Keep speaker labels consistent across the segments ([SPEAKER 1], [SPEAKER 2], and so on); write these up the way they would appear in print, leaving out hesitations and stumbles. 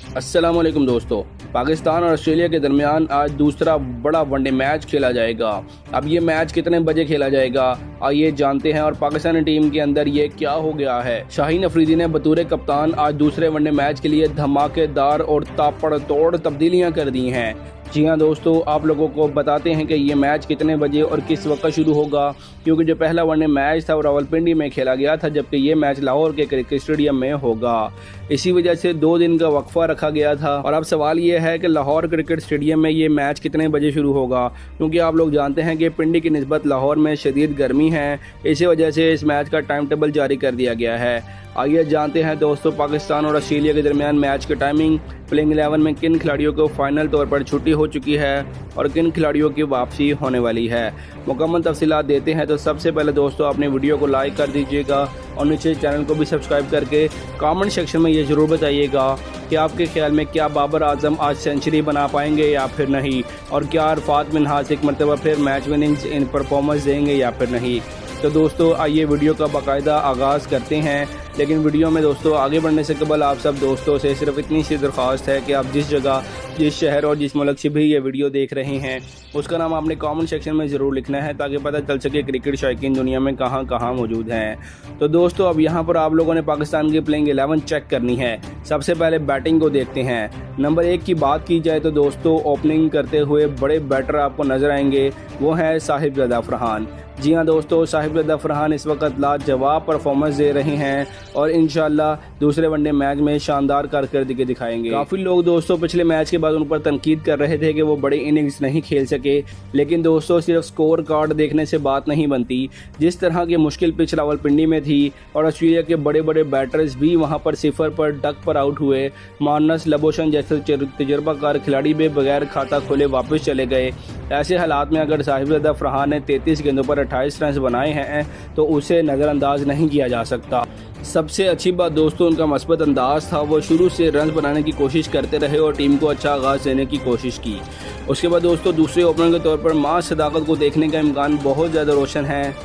[SPEAKER 1] अस्सलामुअलैकुम दोस्तों, पाकिस्तान और ऑस्ट्रेलिया के दरमियान आज दूसरा बड़ा वनडे मैच खेला जाएगा। अब ये मैच कितने बजे खेला जाएगा आइए जानते हैं। और पाकिस्तानी टीम के अंदर ये क्या हो गया है। शाहीन अफरीदी ने बतौर कप्तान आज दूसरे वनडे मैच के लिए धमाकेदार और ताबड़तोड़ तब्दीलियां कर दी हैं। जी हाँ दोस्तों, आप लोगों को बताते हैं कि ये मैच कितने बजे और किस वक्त शुरू होगा, क्योंकि जो पहला वनडे मैच था वो रावलपिंडी में खेला गया था, जबकि ये मैच लाहौर के क्रिकेट स्टेडियम में होगा। इसी वजह से 2 दिन का वक्फा रखा गया था। और अब सवाल ये है कि लाहौर क्रिकेट स्टेडियम में ये मैच कितने बजे शुरू होगा, क्योंकि आप लोग जानते हैं कि पिंडी की निस्बत लाहौर में शदीद गर्मी है। इसी वजह से इस मैच का टाइम टेबल जारी कर दिया गया है। आइए जानते हैं दोस्तों, पाकिस्तान और ऑस्ट्रेलिया के दरमियान मैच की टाइमिंग, प्लेइंग 11 में किन खिलाड़ियों को फाइनल तौर पर छुट्टी हो चुकी है और किन खिलाड़ियों की वापसी होने वाली है। मुकम्मल तफसीलात देते हैं। तो सबसे पहले दोस्तों, अपने वीडियो को लाइक कर दीजिएगा और नीचे चैनल को भी सब्सक्राइब करके कमेंट सेक्शन में ये ज़रूर बताइएगा कि आपके ख्याल में क्या बाबर आजम आज सेंचुरी बना पाएंगे या फिर नहीं, और क्या अरफात मिन्हाज एक मरतबा फिर मैच विनिंग्स इन परफॉर्मेंस देंगे या फिर नहीं। तो दोस्तों आइए वीडियो का बाकायदा आगाज़ करते हैं। लेकिन वीडियो में दोस्तों आगे बढ़ने से कबल आप सब दोस्तों से सिर्फ इतनी सी दरख्वास्त है कि आप जिस जगह, जिस शहर और जिस मुल्क से भी ये वीडियो देख रहे हैं उसका नाम आपने कमेंट सेक्शन में ज़रूर लिखना है, ताकि पता चल सके क्रिकेट शौकीन दुनिया में कहाँ कहाँ मौजूद हैं। तो दोस्तों अब यहाँ पर आप लोगों ने पाकिस्तान की प्लेइंग 11 चेक करनी है। सबसे पहले बैटिंग को देखते हैं। नंबर 1 की बात की जाए तो दोस्तों ओपनिंग करते हुए बड़े बैटर आपको नजर आएंगे, वो है साहिबजादा फरहान। जी हाँ दोस्तों, साहिबजादा फरहान इस वक्त लाजवाब परफॉर्मेंस दे रहे हैं और इंशाल्लाह दूसरे वनडे मैच में शानदार कारकर्दगी दिखाएंगे। काफ़ी लोग दोस्तों पिछले मैच के बाद उन पर तनकीद कर रहे थे कि वो बड़े इनिंग्स नहीं खेल सके, लेकिन दोस्तों सिर्फ स्कोर कार्ड देखने से बात नहीं बनती। जिस तरह की मुश्किल पिच रावलपिंडी में थी और ऑस्ट्रेलिया के बड़े बड़े बैटर्स भी वहाँ पर सिफर पर डक पर आउट हुए, मार्नस लबोशन जैसे तजुर्बाकार खिलाड़ी भी बगैर खाता खोले वापस चले गए। ऐसे हालात में अगर साहिबजादा फरहान ने 33 गेंदों पर 28 रन बनाए हैं तो उसे नज़रअंदाज नहीं किया जा सकता। सबसे अच्छी बात दोस्तों उनका मस्बत अंदाज था। वो शुरू से रन बनाने की कोशिश करते रहे और टीम को अच्छा आगाज़ देने की कोशिश की। उसके बाद दोस्तों दूसरे ओपनर के तौर पर मां सदाकत को देखने का इम्कान बहुत ज़्यादा रोशन है।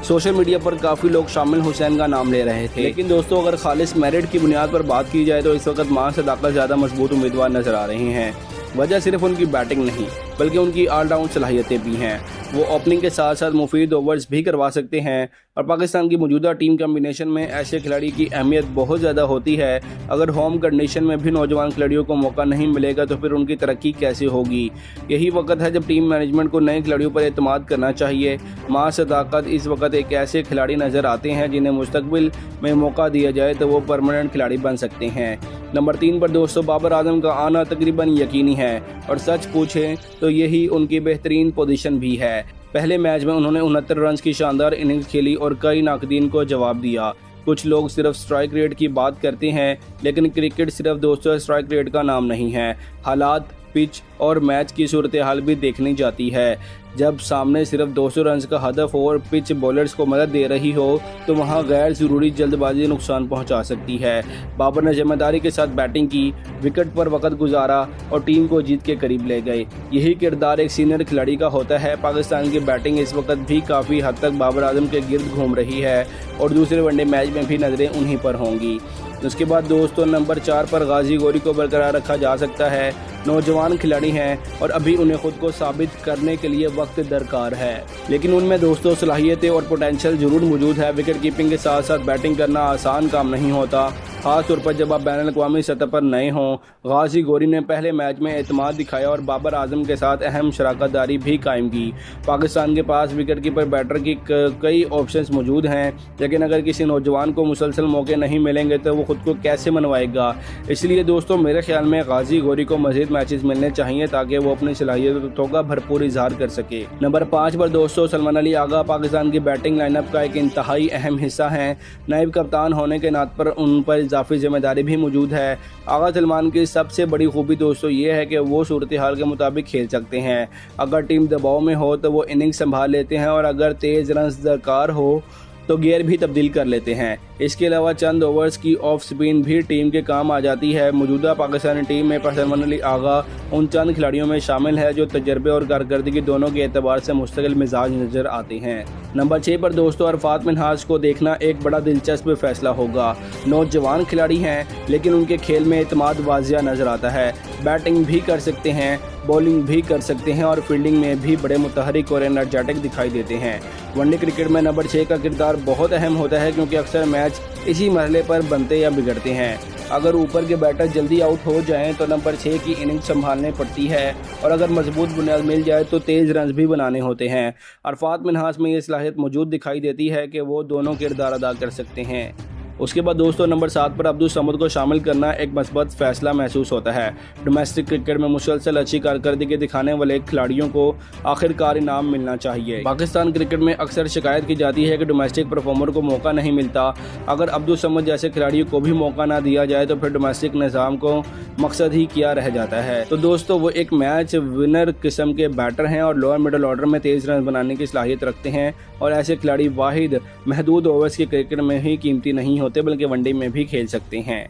[SPEAKER 1] सोशल मीडिया पर काफ़ी लोग शामिल हुसैन का नाम ले रहे थे, लेकिन दोस्तों अगर खालिस मेरिट की बुनियाद पर बात की जाए तो इस वक्त मां सदाकत ज़्यादा मजबूत उम्मीदवार नजर आ रहे हैं। वजह सिर्फ उनकी बैटिंग नहीं बल्कि उनकी ऑलराउंड सलाहियतें भी हैं। वो ओपनिंग के साथ साथ मुफीद ओवर्स भी करवा सकते हैं और पाकिस्तान की मौजूदा टीम कम्बिनेशन में ऐसे खिलाड़ी की अहमियत बहुत ज़्यादा होती है। अगर होम कंडीशन में भी नौजवान खिलाड़ियों को मौका नहीं मिलेगा तो फिर उनकी तरक्की कैसे होगी। यही वक्त है जब टीम मैनेजमेंट को नए खिलाड़ियों पर एतमाद करना चाहिए। मां सदाकत इस वक्त एक ऐसे खिलाड़ी नज़र आते हैं जिन्हें मुस्तकबिल में मौका दिया जाए तो वो परमानेंट खिलाड़ी बन सकते हैं। नंबर 3 पर दोस्तों बाबर आजम का आना तकरीबन यकीनी है और सच पूछें तो यही उनकी बेहतरीन पोजीशन भी है। पहले मैच में उन्होंने 69 रन की शानदार इनिंग्स खेली और कई नाकदीन को जवाब दिया। कुछ लोग सिर्फ स्ट्राइक रेट की बात करते हैं, लेकिन क्रिकेट सिर्फ दोस्तों स्ट्राइक रेट का नाम नहीं है। हालात, पिच और मैच की सूरत हाल भी देखनी जाती है। जब सामने सिर्फ 200 रन का हदफ हो और पिच बॉलर्स को मदद दे रही हो तो वहां गैर ज़रूरी जल्दबाजी नुकसान पहुंचा सकती है। बाबर ने जिम्मेदारी के साथ बैटिंग की, विकेट पर वक्त गुजारा और टीम को जीत के करीब ले गए। यही किरदार एक सीनियर खिलाड़ी का होता है। पाकिस्तान की बैटिंग इस वक्त भी काफ़ी हद तक बाबर आजम के गिर्द घूम रही है और दूसरे वनडे मैच में भी नज़रें उन्हीं पर होंगी। उसके बाद दोस्तों नंबर 4 पर गाजी गोरी को बरकरार रखा जा सकता है। नौजवान खिलाड़ी हैं और अभी उन्हें खुद को साबित करने के लिए वक्त दरकार है, लेकिन उनमें दोस्तों सलाहियतें और पोटेंशियल जरूर मौजूद है। विकेट कीपिंग के साथ साथ बैटिंग करना आसान काम नहीं होता, खास तौर पर जब आप बैन अल-अक़वामी सतह पर नए हों। गाजी गोरी ने पहले मैच में एतमाद दिखाया और बाबर आजम के साथ अहम शराकतदारी भी कायम की। पाकिस्तान के पास विकेट कीपर बैटर की कई ऑप्शंस मौजूद हैं, लेकिन अगर किसी नौजवान को मुसलसल मौके नहीं मिलेंगे तो वो खुद को कैसे मनवाएगा। इसलिए दोस्तों मेरे ख्याल में गाजी गोरी को मजीद मैचेस मिलने चाहिए ताकि वो अपनी सलाहियतों का भरपूर इजहार कर सके। नंबर 5 पर दोस्तों सलमान अली आगा पाकिस्तान की बैटिंग लाइनअप का एक इंतहाई अहम हिस्सा हैं। नायब कप्तान होने के नाते पर उन पर इजाफी जिम्मेदारी भी मौजूद है। आगा सलमान की सबसे बड़ी खूबी दोस्तों ये है कि वो सूरत हाल के मुताबिक खेल सकते हैं। अगर टीम दबाव में हो तो वो इनिंग संभाल लेते हैं और अगर तेज़ रन दरकार हो तो गियर भी तब्दील कर लेते हैं। इसके अलावा चंद ओवर्स की ऑफ स्पिन भी टीम के काम आ जाती है। मौजूदा पाकिस्तानी टीम में फैसल अली आगा उन चंद खिलाड़ियों में शामिल है जो तजर्बे और कारकर्दगी दोनों के एतबार से मुस्तकिल मिजाज नजर आते हैं। नंबर 6 पर दोस्तों अरफात मिन्हाज को देखना एक बड़ा दिलचस्प फैसला होगा। नौजवान खिलाड़ी हैं लेकिन उनके खेल में एतमाद वाजिया नजर आता है। बैटिंग भी कर सकते हैं, बॉलिंग भी कर सकते हैं और फील्डिंग में भी बड़े मुतहरिक और एनर्जेटिक दिखाई देते हैं। वनडे क्रिकेट में नंबर 6 का किरदार बहुत अहम होता है क्योंकि अक्सर मैच इसी मरहले पर बनते या बिगड़ते हैं। अगर ऊपर के बैटर जल्दी आउट हो जाएं तो नंबर 6 की इनिंग संभालने पड़ती है और अगर मजबूत बुनियाद मिल जाए तो तेज़ रन्स भी बनाने होते हैं। अरफात मिन्हाज में ये सलाहियत मौजूद दिखाई देती है कि वो दोनों किरदार अदा कर सकते हैं। उसके बाद दोस्तों नंबर 7 पर अब्दुल समद को शामिल करना एक मस्बत फैसला महसूस होता है। डोमेस्टिक क्रिकेट में मुसलसल अच्छी कारकर्दगी दिखाने वाले खिलाड़ियों को आखिरकार इनाम मिलना चाहिए। पाकिस्तान क्रिकेट में अक्सर शिकायत की जाती है कि डोमेस्टिक परफॉर्मर को मौका नहीं मिलता। अगर अब्दुल समद जैसे खिलाड़ियों को भी मौका ना दिया जाए तो फिर डोमेस्टिक निज़ाम को मकसद ही किया रह जाता है। तो दोस्तों वो एक मैच विनर किस्म के बैटर हैं और लोअर मिडल ऑर्डर में तेज़ रन बनाने की सलाहियत रखते हैं और ऐसे खिलाड़ी वाहिद महदूद ओवर्स के क्रिकेट में ही कीमती नहीं होते बल्कि वनडे में भी खेल सकते हैं।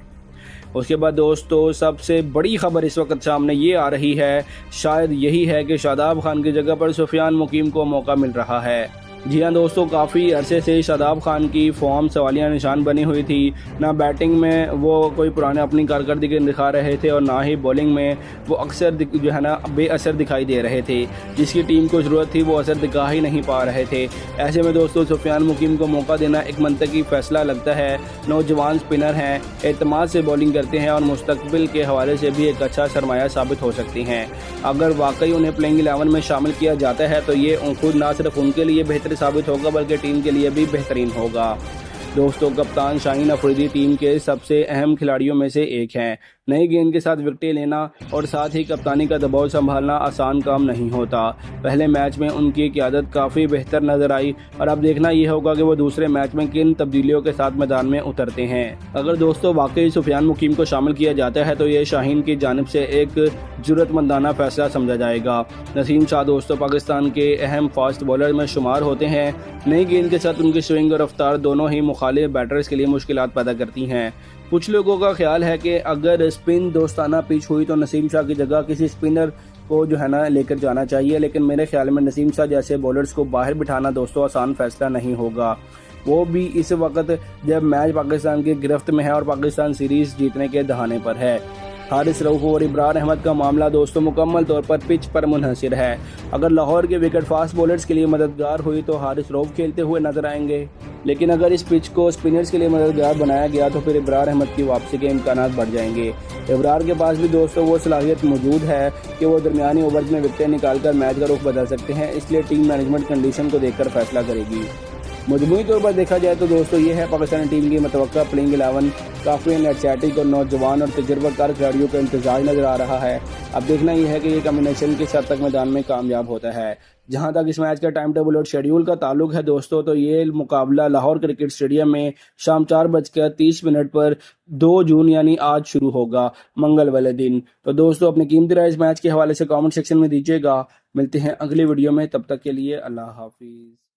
[SPEAKER 1] उसके बाद दोस्तों सबसे बड़ी खबर इस वक्त सामने ये आ रही है, शायद यही है कि शादाब खान की जगह पर सुफियान मुकीम को मौका मिल रहा है। जी हाँ दोस्तों, काफ़ी अरसे से शादाब खान की फॉर्म सवालिया निशान बनी हुई थी। ना बैटिंग में वो कोई पुराने अपनी कारकर्दगी दिखा रहे थे और ना ही बॉलिंग में वो अक्सर जो है ना बेअसर दिखाई दे रहे थे। जिसकी टीम को ज़रूरत थी वो असर दिखा ही नहीं पा रहे थे। ऐसे में दोस्तों सुफियान मुकीम को मौका देना एक मंतकी फैसला लगता है। नौजवान स्पिनर हैं, एतमाद से बॉलिंग करते हैं और मुस्तकबिल के हवाले से भी एक अच्छा सरमाया साबित हो सकती हैं। अगर वाकई उन्हें प्लेइंग 11 में शामिल किया जाता है तो ये खुद ना सिर्फ उनके लिए बेहतर साबित होगा बल्कि टीम के लिए भी बेहतरीन होगा। दोस्तों कप्तान शाहीन अफरीदी टीम के सबसे अहम खिलाड़ियों में से एक हैं। नई गेंद के साथ विकेटें लेना और साथ ही कप्तानी का दबाव संभालना आसान काम नहीं होता। पहले मैच में उनकी क़ियादत काफ़ी बेहतर नजर आई और अब देखना यह होगा कि वो दूसरे मैच में किन तब्दीलियों के साथ मैदान में उतरते हैं। अगर दोस्तों वाकई सुफियान मुकीम को शामिल किया जाता है तो ये शाहीन की जानिब से एक जुर्रतमंदाना फैसला समझा जाएगा। नसीम शाह दोस्तों पाकिस्तान के अहम फास्ट बॉलर में शुमार होते हैं। नई गेंद के साथ उनकी स्विंग और रफ्तार दोनों ही मुखालिफ बैटर्स के लिए मुश्किलात पैदा करती हैं। कुछ लोगों का ख्याल है कि अगर स्पिन दोस्ताना पिच हुई तो नसीम शाह की जगह किसी स्पिनर को जो है ना लेकर जाना चाहिए, लेकिन मेरे ख्याल में नसीम शाह जैसे बॉलर्स को बाहर बिठाना दोस्तों आसान फैसला नहीं होगा, वो भी इस वक्त जब मैच पाकिस्तान की गिरफ्त में है और पाकिस्तान सीरीज जीतने के दहाने पर है। हारिस रऊफ और इब्रार अहमद का मामला दोस्तों मुकम्मल तौर पर पिच पर मुनहसिर है। अगर लाहौर के विकेट फास्ट बॉलर्स के लिए मददगार हुई तो हारिस रऊफ खेलते हुए नजर आएंगे, लेकिन अगर इस पिच को स्पिनर्स के लिए मददगार बनाया गया तो फिर इब्रार अहमद की वापसी के इम्कानात बढ़ जाएंगे। इब्रार के पास भी दोस्तों वो सलाहियत मौजूद है कि वो दरमियानी ओवर्स में विकेटें निकालकर मैच का रुख बदल सकते हैं, इसलिए टीम मैनेजमेंट कंडीशन को देखकर फैसला करेगी। मजमूई तौर पर देखा जाए तो दोस्तों ये है पाकिस्तानी टीम की मतवक्का प्लेइंग 11। काफ़ी एनर्जेटिक और नौजवान और तजुर्बाकार खिलाड़ियों का इंतजार नजर आ रहा है। अब देखना यह है कि ये कॉम्बिनेशन किस हद तक मैदान में कामयाब होता है। जहां तक इस मैच का टाइम टेबल और शेड्यूल का ताल्लुक है दोस्तों, तो ये मुकाबला लाहौर क्रिकेट स्टेडियम में शाम 4:30 पर 2 जून यानी आज शुरू होगा, मंगल वाले दिन। तो दोस्तों अपनी कीमती राय इस मैच के हवाले से कमेंट सेक्शन में दीजिएगा। मिलते हैं अगली वीडियो में, तब तक के लिए अल्लाह हाफिज़।